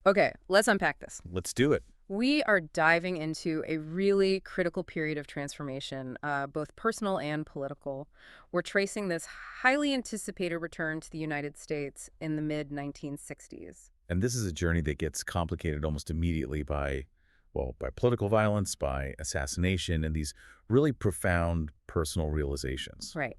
Okay, let's unpack this. Let's do it. We are diving into a really critical period of transformation, both personal and political. We're tracing this highly anticipated return to the United States in the mid-1960s. And this is a journey that gets complicated almost immediately by, well, by political violence, by assassination, and these really profound personal realizations. Right.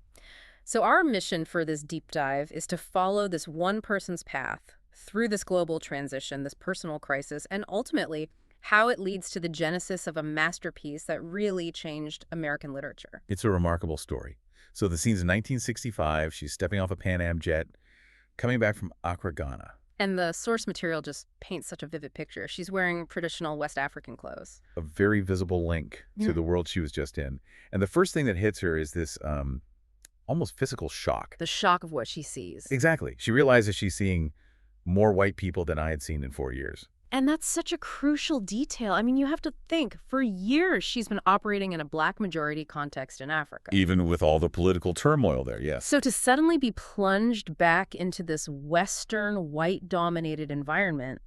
So our mission for this deep dive is to follow this one person's path through this global transition, this personal crisis, and ultimately how it leads to the genesis of a masterpiece that really changed American literature. It's a remarkable story. So the scene's in 1965. She's stepping off a Pan Am jet, coming back from Accra, Ghana. And the source material just paints such a vivid picture. She's wearing traditional West African clothes. A very visible link to the world she was just in. And the first thing that hits her is this almost physical shock. The shock of what she sees. Exactly. She realizes she's seeing more white people than I had seen in 4 years. And that's such a crucial detail. I mean, you have to think, for years she's been operating in a black majority context in Africa. Even with all the political turmoil there, yes. So to suddenly be plunged back into this Western, white-dominated environment,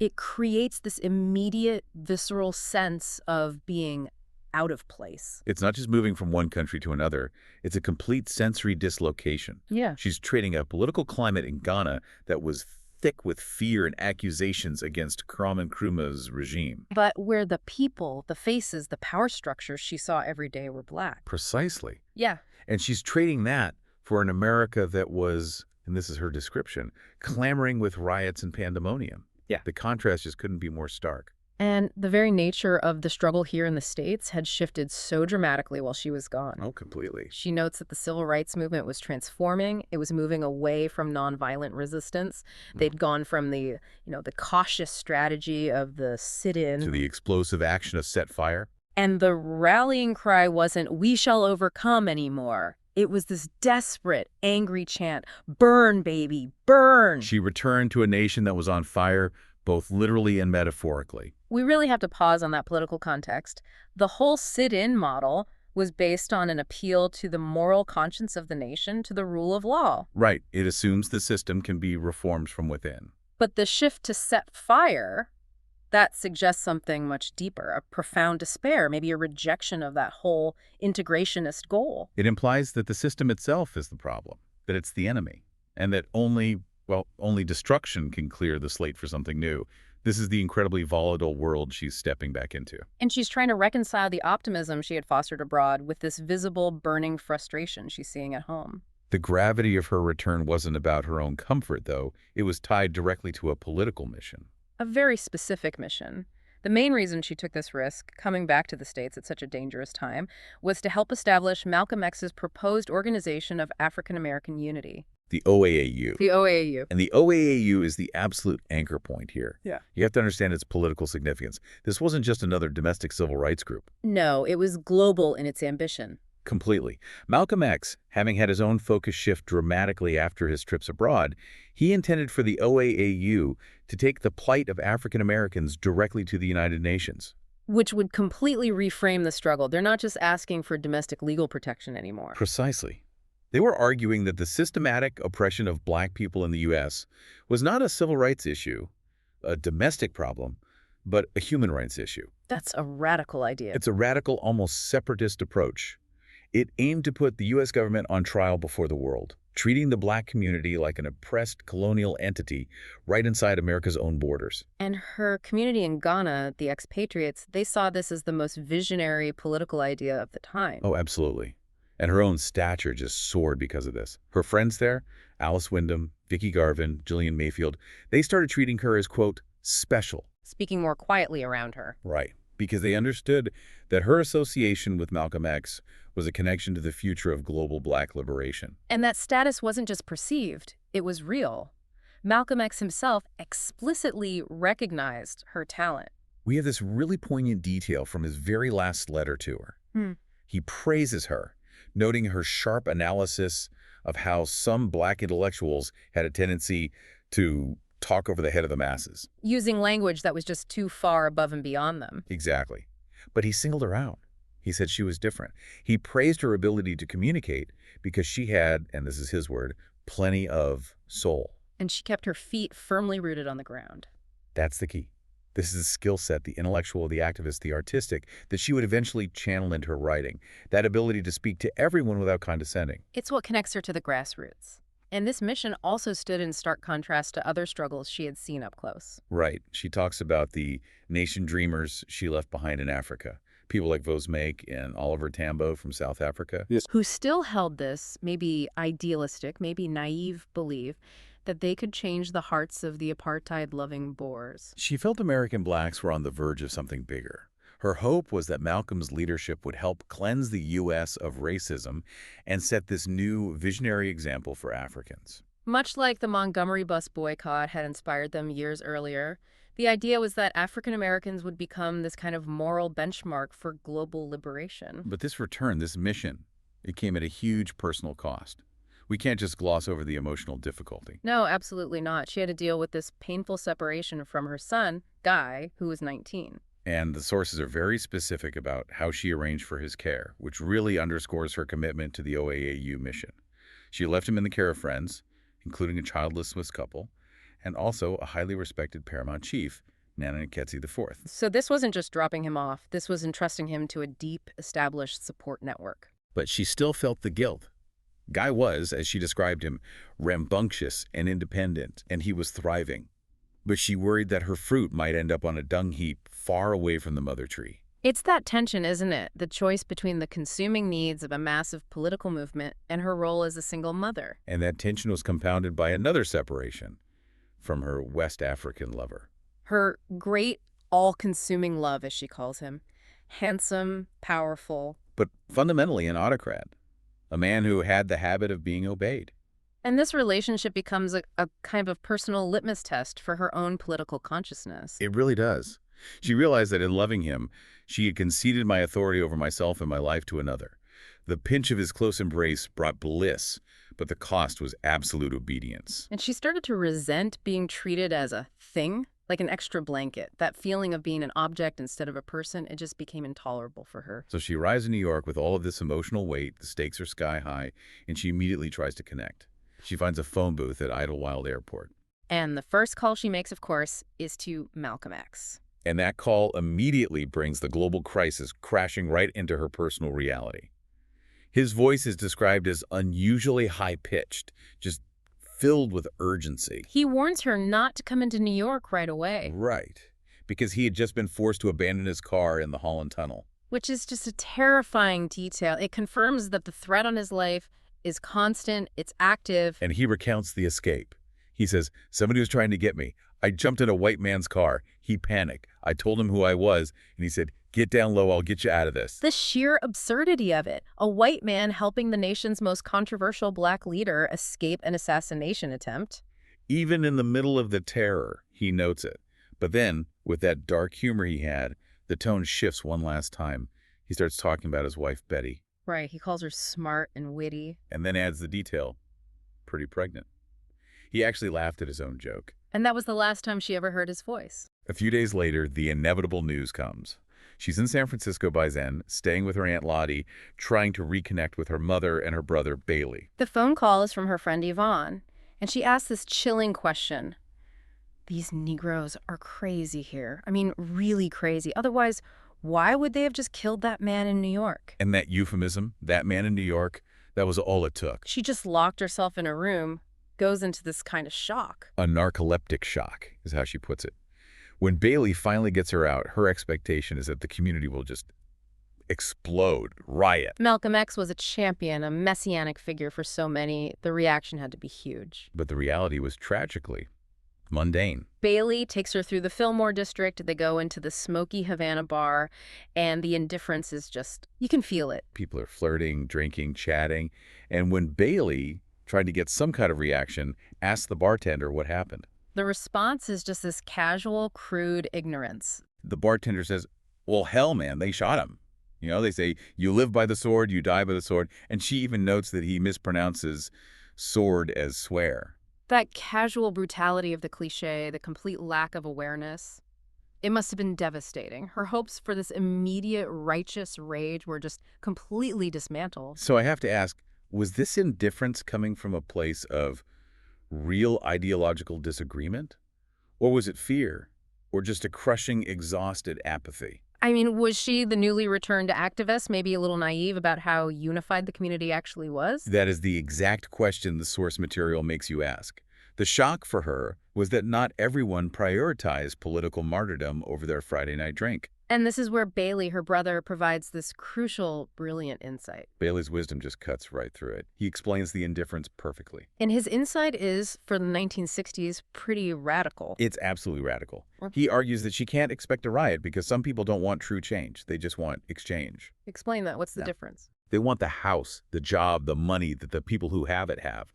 it creates this immediate, visceral sense of being out of place. It's not just moving from one country to another. It's a complete sensory dislocation. Yeah. She's trading a political climate in Ghana that was thick with fear and accusations against Kwame Nkrumah's regime. But where the people, the faces, the power structures she saw every day were black. Precisely. Yeah. And she's trading that for an America that was, and this is her description, clamoring with riots and pandemonium. Yeah. The contrast just couldn't be more stark. And the very nature of the struggle here in the States had shifted so dramatically while she was gone. Oh, completely. She notes that the civil rights movement was transforming. It was moving away from nonviolent resistance. They'd gone from the cautious strategy of the sit-in To the explosive action of set fire. And the rallying cry wasn't, "We shall overcome," anymore. It was this desperate, angry chant, "Burn, baby, burn!" She returned to a nation that was on fire, both literally and metaphorically. We really have to pause on that political context. The whole sit-in model was based on an appeal to the moral conscience of the nation, to the rule of law. Right. It assumes the system can be reformed from within. But the shift to set fire, that suggests something much deeper, a profound despair, maybe a rejection of that whole integrationist goal. It implies that the system itself is the problem, that it's the enemy, and that only destruction can clear the slate for something new. This is the incredibly volatile world she's stepping back into. And she's trying to reconcile the optimism she had fostered abroad with this visible, burning frustration she's seeing at home. The gravity of her return wasn't about her own comfort, though. It was tied directly to a political mission. A very specific mission. The main reason she took this risk, coming back to the States at such a dangerous time, was to help establish Malcolm X's proposed Organization of African American Unity. The OAAU. The OAAU. And the OAAU is the absolute anchor point here. Yeah. You have to understand its political significance. This wasn't just another domestic civil rights group. No, it was global in its ambition. Completely. Malcolm X, having had his own focus shift dramatically after his trips abroad, he intended for the OAAU to take the plight of African Americans directly to the United Nations. Which would completely reframe the struggle. They're not just asking for domestic legal protection anymore. Precisely. They were arguing that the systematic oppression of black people in the U.S. was not a civil rights issue, a domestic problem, but a human rights issue. That's a radical idea. It's a radical, almost separatist approach. It aimed to put the U.S. government on trial before the world, treating the black community like an oppressed colonial entity right inside America's own borders. And her community in Ghana, the expatriates, they saw this as the most visionary political idea of the time. Oh, absolutely. And her own stature just soared because of this. Her friends there, Alice Wyndham, Vicki Garvin, Gillian Mayfield, they started treating her as, quote, special. Speaking more quietly around her. Right. Because they understood that her association with Malcolm X was a connection to the future of global black liberation. And that status wasn't just perceived, it was real. Malcolm X himself explicitly recognized her talent. We have this really poignant detail from his very last letter to her. He praises her, noting her sharp analysis of how some black intellectuals had a tendency to talk over the head of the masses. Using language that was just too far above and beyond them. Exactly. But he singled her out. He said she was different. He praised her ability to communicate because she had, and this is his word, plenty of soul. And she kept her feet firmly rooted on the ground. That's the key. This is a skill set, the intellectual, the activist, the artistic, that she would eventually channel into her writing. That ability to speak to everyone without condescending. It's what connects her to the grassroots. And this mission also stood in stark contrast to other struggles she had seen up close. Right. She talks about the nation dreamers she left behind in Africa. People like Vosmeek and Oliver Tambo from South Africa. Yes. Who still held this, maybe idealistic, maybe naive belief that they could change the hearts of the apartheid-loving Boers. She felt American blacks were on the verge of something bigger. Her hope was that Malcolm's leadership would help cleanse the U.S. of racism and set this new visionary example for Africans. Much like the Montgomery bus boycott had inspired them years earlier, the idea was that African Americans would become this kind of moral benchmark for global liberation. But this return, this mission, it came at a huge personal cost. We can't just gloss over the emotional difficulty. No, absolutely not. She had to deal with this painful separation from her son, Guy, who was 19. And the sources are very specific about how she arranged for his care, which really underscores her commitment to the OAAU mission. She left him in the care of friends, including a childless Swiss couple, and also a highly respected paramount chief, Nana Nketsi IV. So this wasn't just dropping him off. This was entrusting him to a deep, established support network. But she still felt the guilt. Guy was, as she described him, rambunctious and independent, and he was thriving. But she worried that her fruit might end up on a dung heap far away from the mother tree. It's that tension, isn't it? The choice between the consuming needs of a massive political movement and her role as a single mother. And that tension was compounded by another separation from her West African lover. Her great, all-consuming love, as she calls him. Handsome, powerful. But fundamentally an autocrat. A man who had the habit of being obeyed. And this relationship becomes a kind of personal litmus test for her own political consciousness. It really does. She realized that in loving him, she had conceded my authority over myself and my life to another. The pinch of his close embrace brought bliss, but the cost was absolute obedience. And she started to resent being treated as a thing, like an extra blanket. That feeling of being an object instead of a person, it just became intolerable for her. So she arrives in New York with all of this emotional weight, the stakes are sky high, and she immediately tries to connect. She finds a phone booth at Idlewild Airport. And the first call she makes, of course, is to Malcolm X. And that call immediately brings the global crisis crashing right into her personal reality. His voice is described as unusually high-pitched, just filled with urgency. He warns her not to come into New York right away. Right, because he had just been forced to abandon his car in the Holland Tunnel. Which is just a terrifying detail. It confirms that the threat on his life is constant, it's active. And he recounts the escape. He says, somebody was trying to get me. I jumped in a white man's car. He panicked. I told him who I was, and he said, get down low, I'll get you out of this. The sheer absurdity of it. A white man helping the nation's most controversial black leader escape an assassination attempt. Even in the middle of the terror, he notes it. But then, with that dark humor he had, the tone shifts one last time. He starts talking about his wife, Betty. Right, he calls her smart and witty. And then adds the detail, pretty pregnant. He actually laughed at his own joke. And that was the last time she ever heard his voice. A few days later, the inevitable news comes. She's in San Francisco by then, staying with her Aunt Lottie, trying to reconnect with her mother and her brother, Bailey. The phone call is from her friend Yvonne, and she asks this chilling question. These Negroes are crazy here. I mean, really crazy. Otherwise, why would they have just killed that man in New York? And that euphemism, that man in New York, that was all it took. She just locked herself in a room, goes into this kind of shock. A narcoleptic shock is how she puts it. When Bailey finally gets her out, her expectation is that the community will just explode, riot. Malcolm X was a champion, a messianic figure for so many. The reaction had to be huge. But the reality was tragically mundane. Bailey takes her through the Fillmore district. They go into the smoky Havana bar, and the indifference is just, you can feel it. People are flirting, drinking, chatting. And when Bailey, trying to get some kind of reaction, asks the bartender what happened. The response is just this casual, crude ignorance. The bartender says, well, hell, man, they shot him. You know, they say, you live by the sword, you die by the sword. And she even notes that he mispronounces sword as swear. That casual brutality of the cliche, the complete lack of awareness, it must have been devastating. Her hopes for this immediate righteous rage were just completely dismantled. So I have to ask, was this indifference coming from a place of real ideological disagreement? Or was it fear? or just a crushing, exhausted apathy. I mean, was she the newly returned activist, maybe a little naive about how unified the community actually was? That is the exact question the source material makes you ask. The shock for her was that not everyone prioritized political martyrdom over their Friday night drink. And this is where Bailey, her brother, provides this crucial, brilliant insight. Bailey's wisdom just cuts right through it. He explains the indifference perfectly. And his insight is, for the 1960s, pretty radical. It's absolutely radical. He argues that she can't expect a riot because some people don't want true change. They just want exchange. Explain that. What's the difference? They want the house, the job, the money that the people who have it have.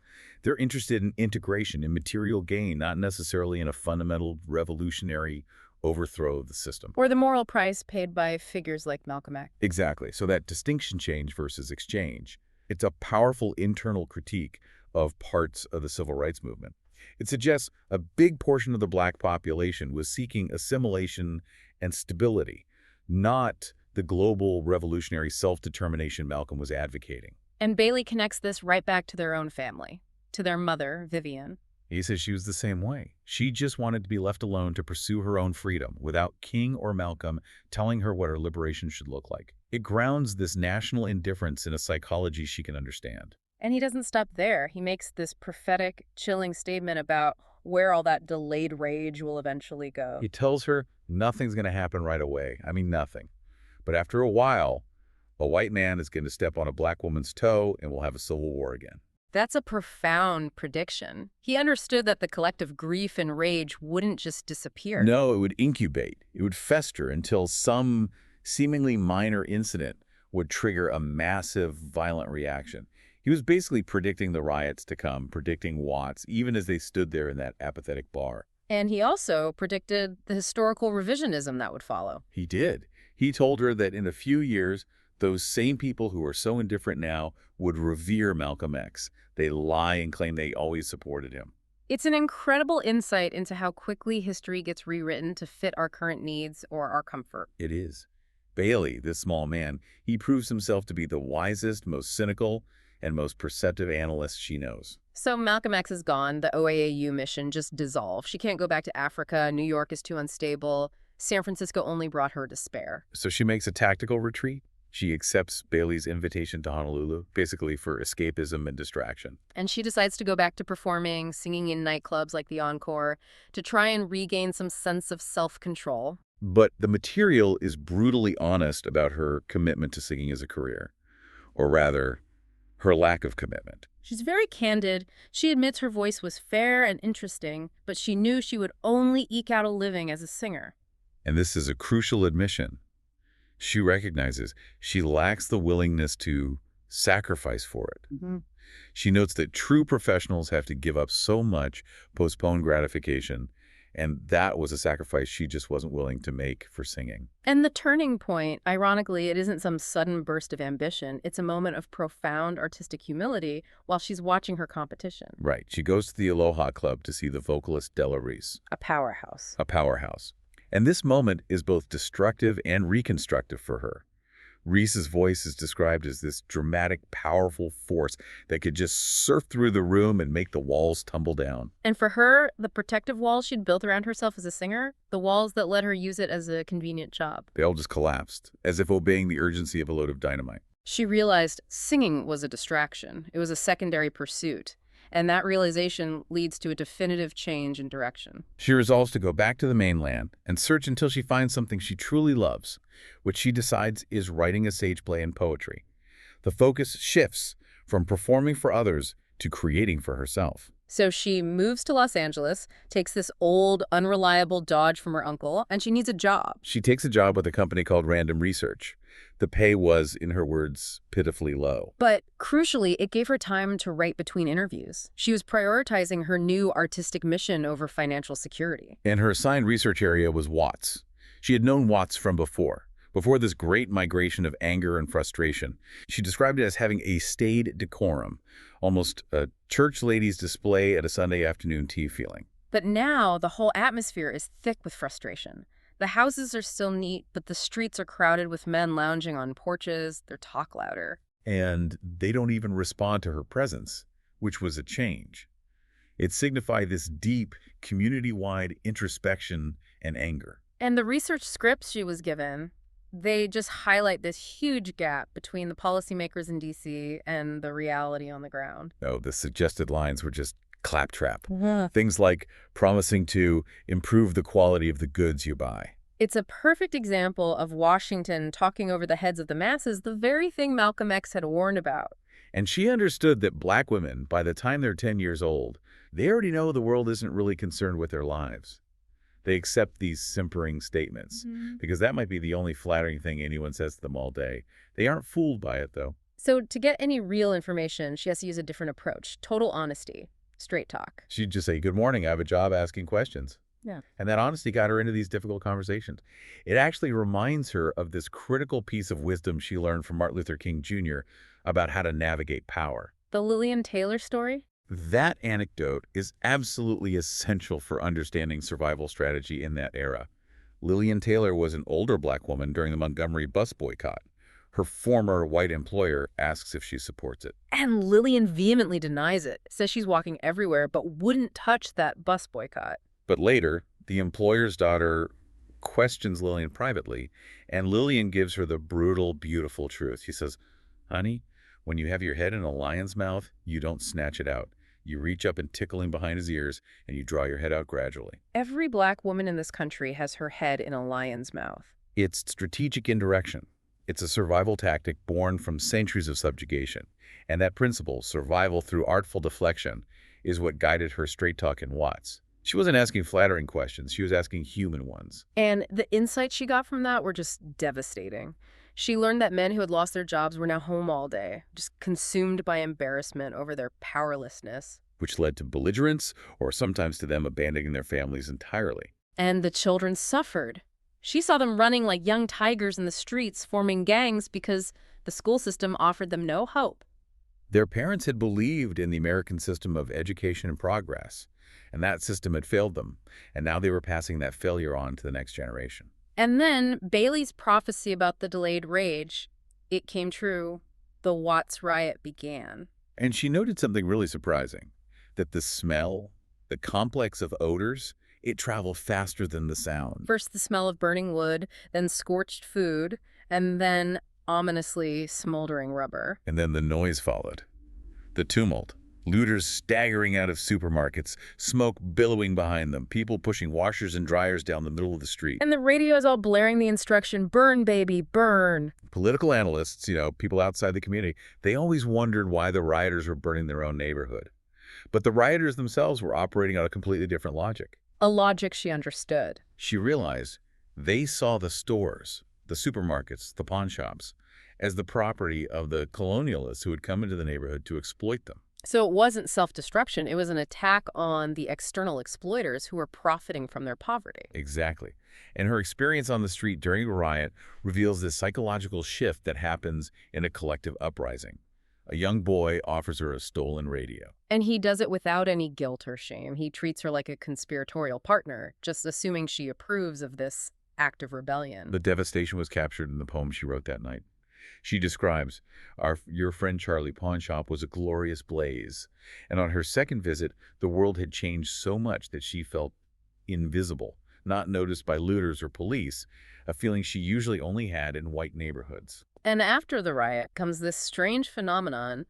They're interested in integration, in material gain, not necessarily in a fundamental revolutionary overthrow of the system. Or the moral price paid by figures like Malcolm X. Exactly. So that distinction change versus exchange, it's a powerful internal critique of parts of the civil rights movement. It suggests a big portion of the black population was seeking assimilation and stability, not the global revolutionary self-determination Malcolm was advocating. And Bailey connects this right back to their own family, to their mother, Vivian. He says she was the same way. She just wanted to be left alone to pursue her own freedom without King or Malcolm telling her what her liberation should look like. It grounds this national indifference in a psychology she can understand. And he doesn't stop there. He makes this prophetic, chilling statement about where all that delayed rage will eventually go. He tells her nothing's going to happen right away. I mean, nothing. But after a while, a white man is going to step on a black woman's toe and we'll have a civil war again. That's a profound prediction. He understood that the collective grief and rage wouldn't just disappear. No, it would incubate. It would fester until some seemingly minor incident would trigger a massive, violent reaction. He was basically predicting the riots to come, predicting Watts, even as they stood there in that apathetic bar. And he also predicted the historical revisionism that would follow. He did. He told her that in a few years, those same people who are so indifferent now would revere Malcolm X. They lie and claim they always supported him. It's an incredible insight into how quickly history gets rewritten to fit our current needs or our comfort. It is. Bailey, this small man, he proves himself to be the wisest, most cynical, and most perceptive analyst she knows. So Malcolm X is gone. The OAAU mission just dissolved. She can't go back to Africa. New York is too unstable. San Francisco only brought her despair. So she makes a tactical retreat. She accepts Bailey's invitation to Honolulu, basically for escapism and distraction. And she decides to go back to performing, singing in nightclubs like the Encore, to try and regain some sense of self-control. But the material is brutally honest about her commitment to singing as a career. Or rather, her lack of commitment. She's very candid. She admits her voice was fair and interesting, but she knew she would only eke out a living as a singer. And this is a crucial admission. She recognizes she lacks the willingness to sacrifice for it. Mm-hmm. She notes that true professionals have to give up so much, postpone gratification, and that was a sacrifice she just wasn't willing to make for singing. And the turning point, ironically, it isn't some sudden burst of ambition. It's a moment of profound artistic humility while she's watching her competition. Right. She goes to the Aloha Club to see the vocalist Della Reese. A powerhouse. A powerhouse. And this moment is both destructive and reconstructive for her. Reese's voice is described as this dramatic, powerful force that could just surf through the room and make the walls tumble down. And for her, the protective walls she'd built around herself as a singer, the walls that let her use it as a convenient job. They all just collapsed, as if obeying the urgency of a load of dynamite. She realized singing was a distraction. It was a secondary pursuit. And that realization leads to a definitive change in direction. She resolves to go back to the mainland and search until she finds something she truly loves, which she decides is writing a sage play and poetry. The focus shifts from performing for others to creating for herself. So she moves to Los Angeles, takes this old, unreliable Dodge from her uncle, and she needs a job. She takes a job with a company called Random Research. The pay was, in her words, pitifully low. But crucially, it gave her time to write between interviews. She was prioritizing her new artistic mission over financial security. And her assigned research area was Watts. She had known Watts from before this great migration of anger and frustration. She described it as having a staid decorum, almost a church lady's display at a Sunday afternoon tea feeling. But now the whole atmosphere is thick with frustration. The houses are still neat, but the streets are crowded with men lounging on porches. They talk louder. And they don't even respond to her presence, which was a change. It signified this deep, community-wide introspection and anger. And the research scripts she was given, they just highlight this huge gap between the policymakers in D.C. and the reality on the ground. No, the suggested lines were just claptrap. Yeah. Things like promising to improve the quality of the goods you buy. It's a perfect example of Washington talking over the heads of the masses, the very thing Malcolm X had warned about. And she understood that black women, by the time they're 10 years old, they already know the world isn't really concerned with their lives. They accept these simpering statements, because that might be the only flattering thing anyone says to them all day. They aren't fooled by it, though. So to get any real information, she has to use a different approach. Total honesty. Straight talk. She'd just say, "Good morning, I have a job asking questions." Yeah. And that honesty got her into these difficult conversations. It actually reminds her of this critical piece of wisdom she learned from Martin Luther King Jr. about how to navigate power. The Lillian Taylor story? That anecdote is absolutely essential for understanding survival strategy in that era. Lillian Taylor was an older black woman during the Montgomery bus boycott. Her former white employer asks if she supports it. And Lillian vehemently denies it, says she's walking everywhere, but wouldn't touch that bus boycott. But later, the employer's daughter questions Lillian privately, and Lillian gives her the brutal, beautiful truth. She says, "Honey, when you have your head in a lion's mouth, you don't snatch it out. You reach up and tickle him behind his ears, and you draw your head out gradually." Every black woman in this country has her head in a lion's mouth. It's strategic indirection. It's a survival tactic born from centuries of subjugation. And that principle, survival through artful deflection, is what guided her straight talk in Watts. She wasn't asking flattering questions. She was asking human ones. And the insights she got from that were just devastating. She learned that men who had lost their jobs were now home all day, just consumed by embarrassment over their powerlessness. Which led to belligerence, or sometimes to them abandoning their families entirely. And the children suffered. She saw them running like young tigers in the streets, forming gangs because the school system offered them no hope. Their parents had believed in the American system of education and progress, and that system had failed them, and now they were passing that failure on to the next generation. And then Bailey's prophecy about the delayed rage, it came true. The Watts riot began. And she noted something really surprising, that the smell, the complex of odors, it traveled faster than the sound. First the smell of burning wood, then scorched food, and then ominously smoldering rubber. And then the noise followed. The tumult. Looters staggering out of supermarkets, smoke billowing behind them, people pushing washers and dryers down the middle of the street. And the radio is all blaring the instruction, "Burn, baby, burn." Political analysts, people outside the community, they always wondered why the rioters were burning their own neighborhood. But the rioters themselves were operating on a completely different logic. A logic she understood. She realized they saw the stores, the supermarkets, the pawn shops, as the property of the colonialists who had come into the neighborhood to exploit them. So it wasn't self-destruction, it was an attack on the external exploiters who were profiting from their poverty. Exactly. And her experience on the street during a riot reveals this psychological shift that happens in a collective uprising. A young boy offers her a stolen radio. And he does it without any guilt or shame. He treats her like a conspiratorial partner, just assuming she approves of this act of rebellion. The devastation was captured in the poem she wrote that night. She describes, your friend Charlie pawn shop was a glorious blaze. And on her second visit, the world had changed so much that she felt invisible, not noticed by looters or police, a feeling she usually only had in white neighborhoods. And after the riot comes this strange phenomenon,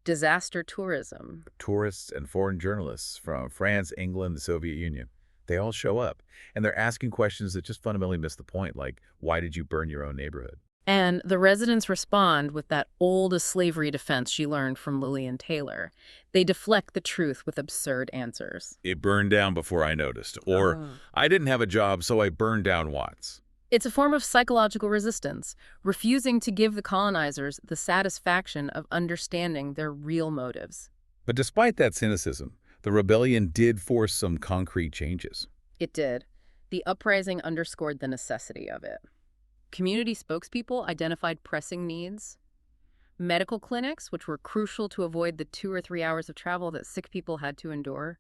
disaster tourism. Tourists and foreign journalists from France, England, the Soviet Union, they all show up. And they're asking questions that just fundamentally miss the point, like, why did you burn your own neighborhood? And the residents respond with that old-as-slavery defense she learned from Lillian Taylor. They deflect the truth with absurd answers. It burned down before I noticed. Or, I didn't have a job, so I burned down Watts. It's a form of psychological resistance, refusing to give the colonizers the satisfaction of understanding their real motives. But despite that cynicism, the rebellion did force some concrete changes. It did. The uprising underscored the necessity of it. Community spokespeople identified pressing needs. Medical clinics, which were crucial to avoid the 2 or 3 hours of travel that sick people had to endure.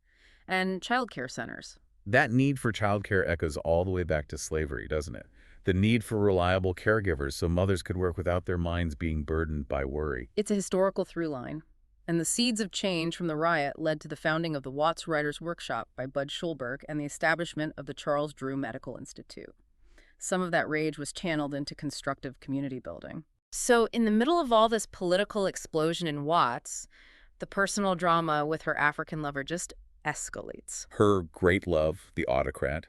And childcare centers. That need for childcare echoes all the way back to slavery, doesn't it? The need for reliable caregivers so mothers could work without their minds being burdened by worry. It's a historical through line. And the seeds of change from the riot led to the founding of the Watts Writers' Workshop by Bud Schulberg and the establishment of the Charles Drew Medical Institute. Some of that rage was channeled into constructive community building. So, in the middle of all this political explosion in Watts, the personal drama with her African lover just escalates. Her great love, the autocrat,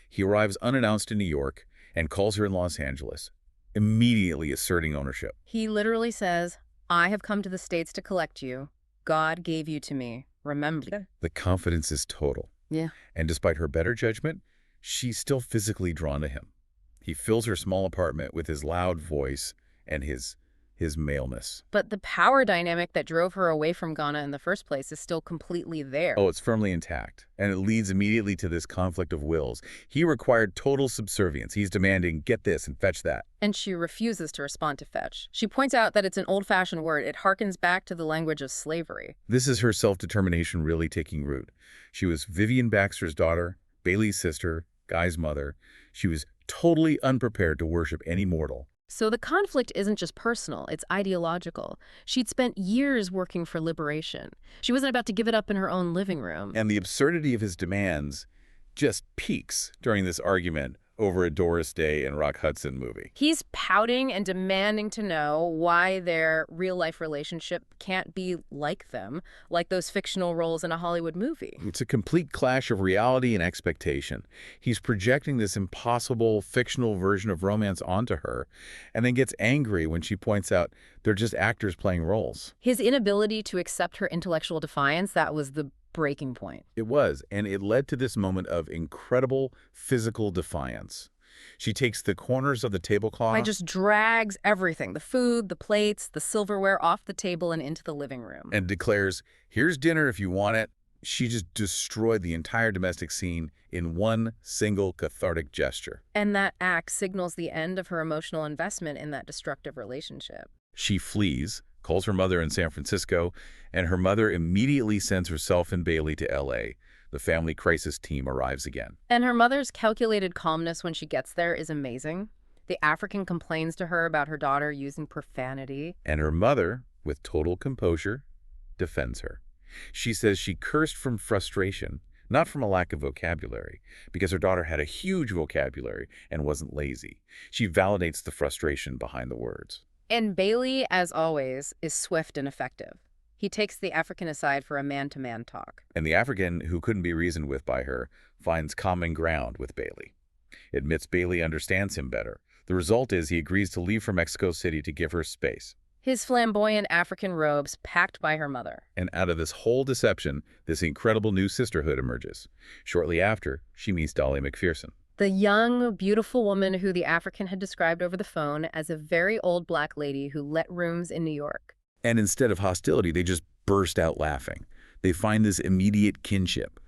he arrives unannounced in New York and calls her in Los Angeles, immediately asserting ownership. He literally says, "I have come to the States to collect you. God gave you to me. Remember." The confidence is total. Yeah. And despite her better judgment, she's still physically drawn to him. He fills her small apartment with his loud voice and his maleness. But the power dynamic that drove her away from Ghana in the first place is still completely there. Oh, it's firmly intact, and it leads immediately to this conflict of wills. He required total subservience. He's demanding, get this and fetch that. And she refuses to respond to fetch. She points out that it's an old-fashioned word. It harkens back to the language of slavery. This is her self-determination really taking root. She was Vivian Baxter's daughter, Bailey's sister, Guy's mother. She was totally unprepared to worship any mortal. So the conflict isn't just personal, it's ideological. She'd spent years working for liberation. She wasn't about to give it up in her own living room. And the absurdity of his demands just peaks during this argument over a Doris Day and Rock Hudson movie. He's pouting and demanding to know why their real-life relationship can't be like them, like those fictional roles in a Hollywood movie. It's a complete clash of reality and expectation. He's projecting this impossible fictional version of romance onto her, and then gets angry when she points out they're just actors playing roles. His inability to accept her intellectual defiance, that was the breaking point. It was, and it led to this moment of incredible physical defiance. She takes the corners of the tablecloth. I just drags everything, the food, the plates, the silverware off the table and into the living room. And declares, here's dinner if you want it. She just destroyed the entire domestic scene in one single cathartic gesture. And that act signals the end of her emotional investment in that destructive relationship. She flees, calls her mother in San Francisco, and her mother immediately sends herself and Bailey to L.A. The family crisis team arrives again. And her mother's calculated calmness when she gets there is amazing. The African complains to her about her daughter using profanity. And her mother, with total composure, defends her. She says she cursed from frustration, not from a lack of vocabulary, because her daughter had a huge vocabulary and wasn't lazy. She validates the frustration behind the words. And Bailey, as always, is swift and effective. He takes the African aside for a man-to-man talk. And the African, who couldn't be reasoned with by her, finds common ground with Bailey. Admits Bailey understands him better. The result is he agrees to leave for Mexico City to give her space. His flamboyant African robes packed by her mother. And out of this whole deception, this incredible new sisterhood emerges. Shortly after, she meets Dolly McPherson. The young, beautiful woman who the African had described over the phone as a very old black lady who let rooms in New York. And instead of hostility, they just burst out laughing. They find this immediate kinship.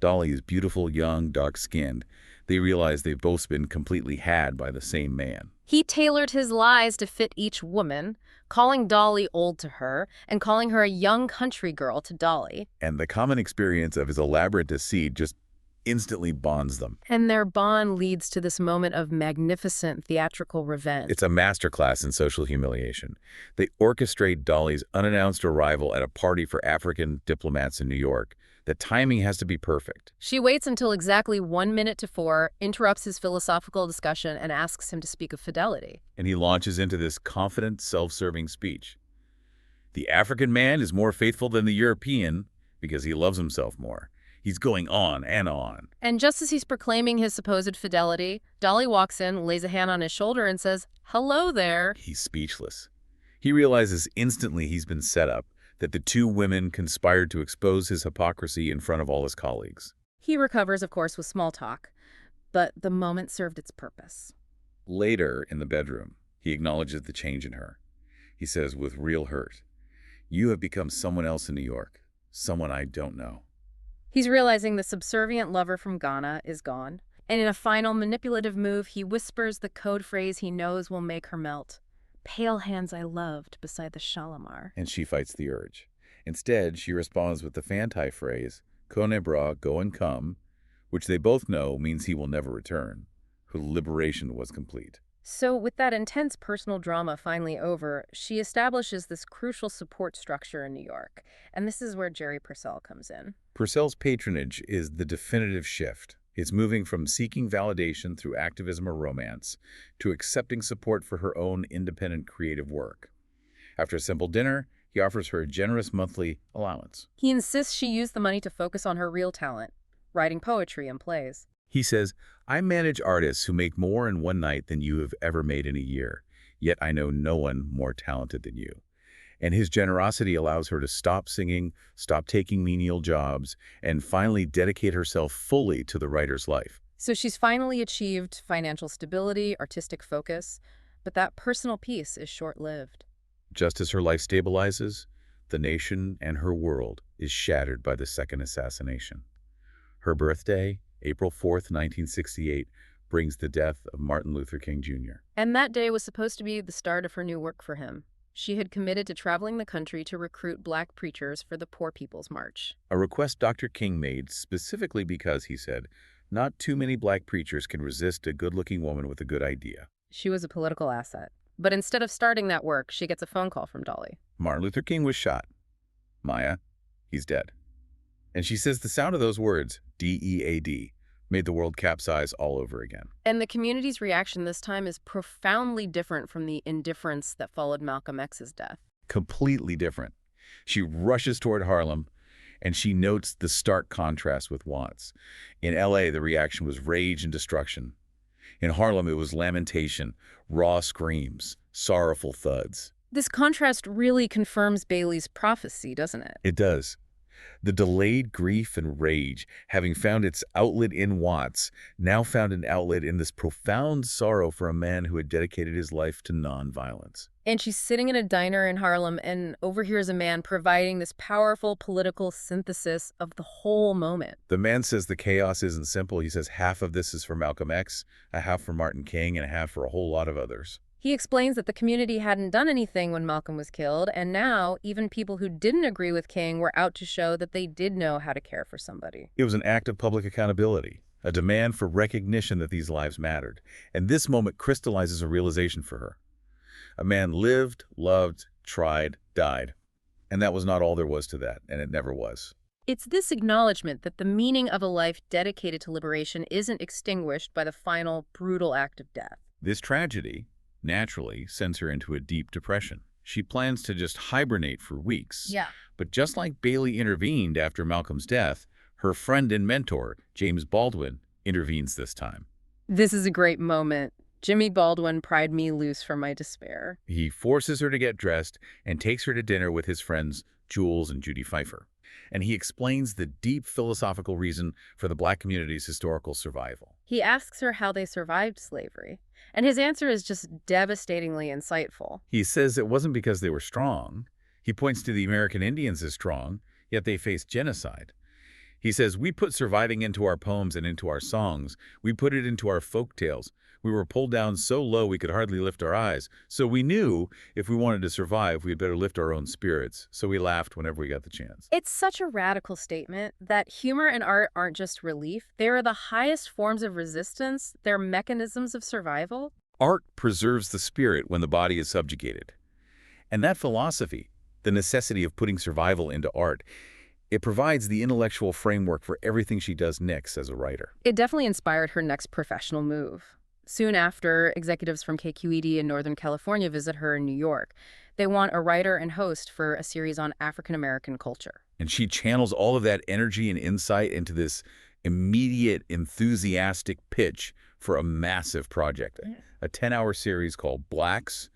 Dolly is beautiful, young, dark-skinned. They realize they've both been completely had by the same man. He tailored his lies to fit each woman, calling Dolly old to her and calling her a young country girl to Dolly. And the common experience of his elaborate deceit just instantly bonds them. And their bond leads to this moment of magnificent theatrical revenge. It's a masterclass in social humiliation. They orchestrate Dolly's unannounced arrival at a party for African diplomats in New York. The timing has to be perfect. She waits until exactly 1 minute to 4, interrupts his philosophical discussion, and asks him to speak of fidelity. And he launches into this confident, self-serving speech. The African man is more faithful than the European because he loves himself more. He's going on and on. And just as he's proclaiming his supposed fidelity, Dolly walks in, lays a hand on his shoulder, and says, "Hello there." He's speechless. He realizes instantly he's been set up, that the two women conspired to expose his hypocrisy in front of all his colleagues. He recovers, of course, with small talk, but the moment served its purpose. Later, in the bedroom, he acknowledges the change in her. He says with real hurt, "You have become someone else in New York, someone I don't know." He's realizing the subservient lover from Ghana is gone, and in a final manipulative move, he whispers the code phrase he knows will make her melt. "Pale hands I loved beside the Shalimar." And she fights the urge. Instead, she responds with the Fantai phrase, "Konebra, go and come," which they both know means he will never return. Her liberation was complete. So, with that intense personal drama finally over, she establishes this crucial support structure in New York. And this is where Jerry Purcell comes in. Purcell's patronage is the definitive shift. It's moving from seeking validation through activism or romance to accepting support for her own independent creative work. After a simple dinner, he offers her a generous monthly allowance. He insists she use the money to focus on her real talent, writing poetry and plays. He says, I manage artists who make more in one night than you have ever made in a year, yet I know no one more talented than you. And his generosity allows her to stop singing, stop taking menial jobs, and finally dedicate herself fully to the writer's life. So she's finally achieved financial stability, artistic focus, but that personal peace is short-lived. Just as her life stabilizes, the nation and her world is shattered by the second assassination. Her birthday, April 4th, 1968, brings the death of Martin Luther King Jr. And that day was supposed to be the start of her new work for him. She had committed to traveling the country to recruit black preachers for the Poor People's March. A request Dr. King made specifically because, he said, not too many black preachers can resist a good-looking woman with a good idea. She was a political asset. But instead of starting that work, she gets a phone call from Dolly. Martin Luther King was shot. Maya, he's dead. And she says the sound of those words, D-E-A-D, made the world capsize all over again. And the community's reaction this time is profoundly different from the indifference that followed Malcolm X's death. Completely different. She rushes toward Harlem, and she notes the stark contrast with Watts. In L.A., the reaction was rage and destruction. In Harlem, it was lamentation, raw screams, sorrowful thuds. This contrast really confirms Bailey's prophecy, doesn't it? It does. The delayed grief and rage, having found its outlet in Watts, now found an outlet in this profound sorrow for a man who had dedicated his life to nonviolence. And she's sitting in a diner in Harlem and overhears a man providing this powerful political synthesis of the whole moment. The man says the chaos isn't simple. He says half of this is for Malcolm X, a half for Martin King, and a half for a whole lot of others. He explains that the community hadn't done anything when Malcolm was killed, and now even people who didn't agree with King were out to show that they did know how to care for somebody. It was an act of public accountability, a demand for recognition that these lives mattered. And this moment crystallizes a realization for her. A man lived, loved, tried, died. And that was not all there was to that, and it never was. It's this acknowledgement that the meaning of a life dedicated to liberation isn't extinguished by the final, brutal act of death. This tragedy naturally sends her into a deep depression. She plans to just hibernate for weeks. Yeah. But just like Bailey intervened after Malcolm's death, her friend and mentor, James Baldwin, intervenes this time. This is a great moment. Jimmy Baldwin pried me loose from my despair. He forces her to get dressed and takes her to dinner with his friends Jules and Judy Pfeiffer. And he explains the deep philosophical reason for the black community's historical survival. He asks her how they survived slavery, and his answer is just devastatingly insightful. He says it wasn't because they were strong. He points to the American Indians as strong, yet they faced genocide. He says, we put surviving into our poems and into our songs. We put it into our folk tales. We were pulled down so low we could hardly lift our eyes. So we knew if we wanted to survive, we'd better lift our own spirits. So we laughed whenever we got the chance. It's such a radical statement that humor and art aren't just relief. They are the highest forms of resistance. They're mechanisms of survival. Art preserves the spirit when the body is subjugated. And that philosophy, the necessity of putting survival into art, it provides the intellectual framework for everything she does next as a writer. It definitely inspired her next professional move. Soon after, executives from KQED in Northern California visit her in New York. They want a writer and host for a series on African-American culture. And she channels all of that energy and insight into this immediate, enthusiastic pitch for a massive project, a 10-hour series called Blacks,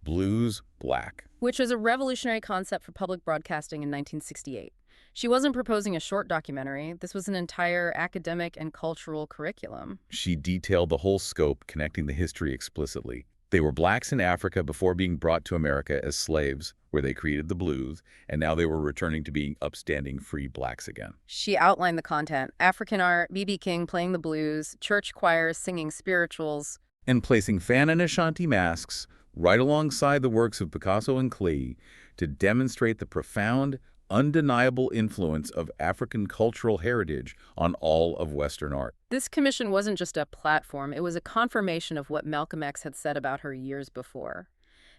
Blues, Black. Which was a revolutionary concept for public broadcasting in 1968. She wasn't proposing a short documentary. This was an entire academic and cultural curriculum. She detailed the whole scope, connecting the history explicitly. They were blacks in Africa before being brought to America as slaves, where they created the blues, and now they were returning to being upstanding, free blacks again. She outlined the content: African art, B.B. King playing the blues, church choirs singing spirituals, and placing fan and Ashanti masks right alongside the works of Picasso and Klee to demonstrate the profound, undeniable influence of African cultural heritage on all of Western art. This commission wasn't just a platform, it was a confirmation of what Malcolm X had said about her years before,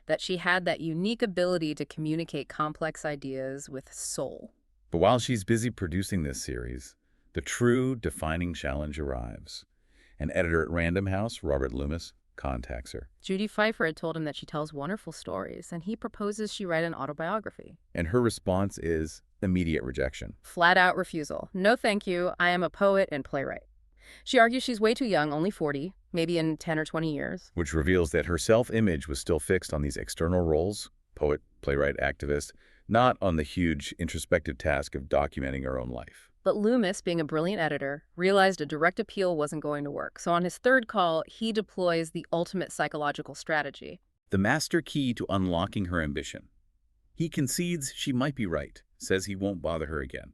that she had that unique ability to communicate complex ideas with soul. But while she's busy producing this series, the true defining challenge arrives. An editor at Random House, Robert Loomis, contacts her. Judy Pfeiffer had told him that she tells wonderful stories, and he proposes she write an autobiography. And her response is immediate rejection. Flat-out refusal. No thank you, I am a poet and playwright. She argues she's way too young, only 40, maybe in 10 or 20 years. Which reveals that her self-image was still fixed on these external roles, poet, playwright, activist, not on the huge introspective task of documenting her own life. But Loomis, being a brilliant editor, realized a direct appeal wasn't going to work. So on his third call, he deploys the ultimate psychological strategy. The master key to unlocking her ambition. He concedes she might be right, says he won't bother her again.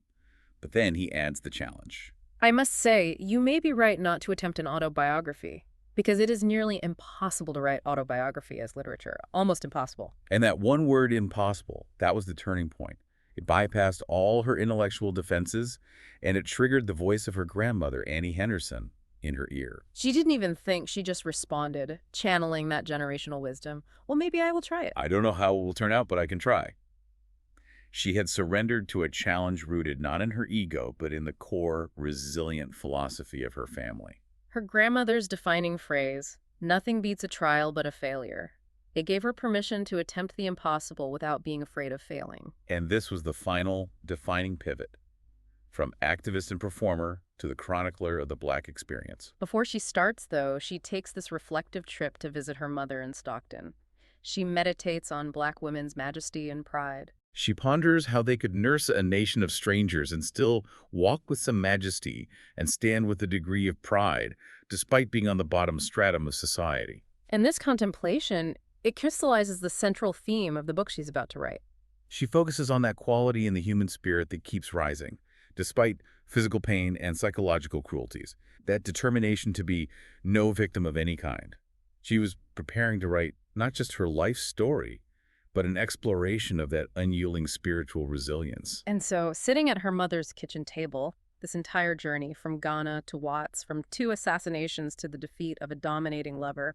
But then he adds the challenge. I must say, you may be right not to attempt an autobiography, because it is nearly impossible to write autobiography as literature. Almost impossible. And that one word, impossible, that was the turning point. It bypassed all her intellectual defenses, and it triggered the voice of her grandmother, Annie Henderson, in her ear. She didn't even think, she just responded, channeling that generational wisdom. Well, maybe I will try it. I don't know how it will turn out, but I can try. She had surrendered to a challenge rooted not in her ego, but in the core, resilient philosophy of her family. Her grandmother's defining phrase, "Nothing beats a trial but a failure." It gave her permission to attempt the impossible without being afraid of failing. And this was the final, defining pivot. From activist and performer to the chronicler of the Black experience. Before she starts, though, she takes this reflective trip to visit her mother in Stockton. She meditates on Black women's majesty and pride. She ponders how they could nurse a nation of strangers and still walk with some majesty and stand with a degree of pride, despite being on the bottom stratum of society. And this contemplation, it crystallizes the central theme of the book she's about to write. She focuses on that quality in the human spirit that keeps rising, despite physical pain and psychological cruelties, that determination to be no victim of any kind. She was preparing to write not just her life story, but an exploration of that unyielding spiritual resilience. And so, sitting at her mother's kitchen table, this entire journey from Ghana to Watts, from 2 assassinations to the defeat of a dominating lover,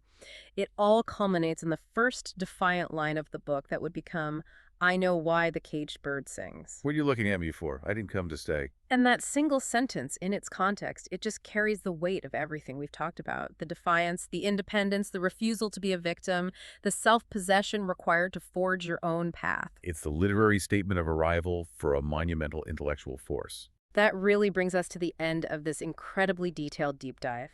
it all culminates in the first defiant line of the book that would become, "I know why the caged bird sings." What are you looking at me for? I didn't come to stay. And that single sentence, in its context, it just carries the weight of everything we've talked about. The defiance, the independence, the refusal to be a victim, the self-possession required to forge your own path. It's the literary statement of arrival for a monumental intellectual force. That really brings us to the end of this incredibly detailed deep dive.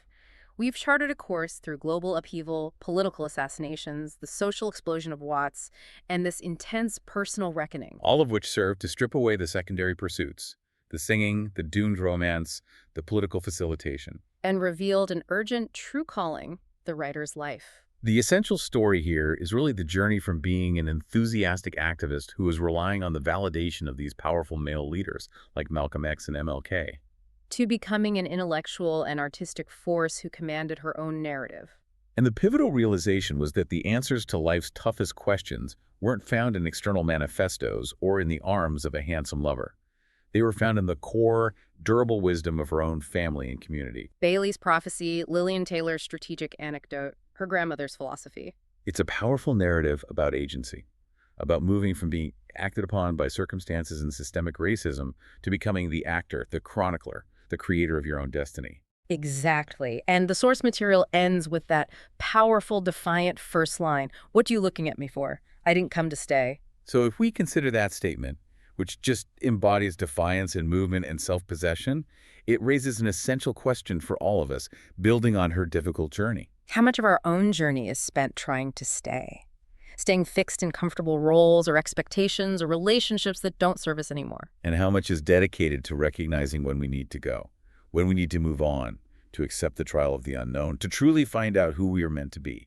We've charted a course through global upheaval, political assassinations, the social explosion of Watts, and this intense personal reckoning. All of which serve to strip away the secondary pursuits, the singing, the doomed romance, the political facilitation. And revealed an urgent, true calling, the writer's life. The essential story here is really the journey from being an enthusiastic activist who is relying on the validation of these powerful male leaders like Malcolm X and MLK, to becoming an intellectual and artistic force who commanded her own narrative. And the pivotal realization was that the answers to life's toughest questions weren't found in external manifestos or in the arms of a handsome lover. They were found in the core, durable wisdom of her own family and community. Bailey's prophecy, Lillian Taylor's strategic anecdote, her grandmother's philosophy. It's a powerful narrative about agency, about moving from being acted upon by circumstances and systemic racism to becoming the actor, the chronicler, the creator of your own destiny. Exactly. And the source material ends with that powerful, defiant first line. "What are you looking at me for? I didn't come to stay." So if we consider that statement, which just embodies defiance and movement and self-possession, it raises an essential question for all of us, building on her difficult journey. How much of our own journey is spent trying to stay? Staying fixed in comfortable roles or expectations or relationships that don't serve us anymore. And how much is dedicated to recognizing when we need to go, when we need to move on, to accept the trial of the unknown, to truly find out who we are meant to be,